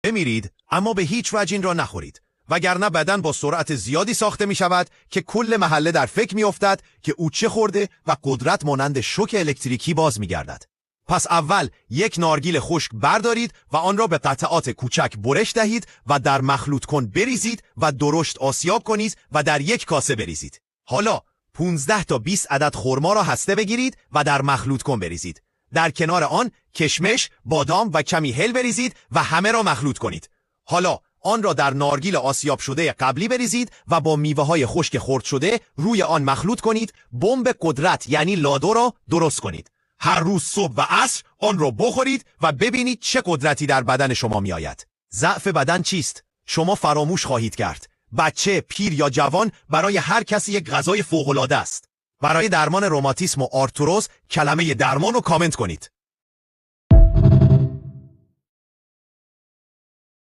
بمیرید، اما به هیچ وجه این را نخورید، وگرنه بدن با سرعت زیادی ساخته می شود که کل محله در فکر می افتد که او چه خورده و قدرت مانند شوک الکتریکی باز می گردد. پس اول یک نارگیل خشک بردارید و آن را به قطعات کوچک برش دهید و در مخلوط کن بریزید و درشت آسیاب کنید و در یک کاسه بریزید. حالا 15 تا 20 عدد خرما را هسته بگیرید و در مخلوط کن بریزید. در کنار آن کشمش، بادام و کمی هل بریزید و همه را مخلوط کنید. حالا آن را در نارگیل آسیاب شده قبلی بریزید و با میوه‌های خشک خرد شده روی آن مخلوط کنید. بمب قدرت یعنی لادو را درست کنید. هر روز صبح و عصر آن را بخورید و ببینید چه قدرتی در بدن شما می آید. ضعف بدن چیست؟ شما فراموش خواهید کرد. بچه، پیر یا جوان، برای هر کسی یک غذای فوق‌العاده است. برای درمان روماتیسم و آرتروز کلمه درمان رو کامنت کنید.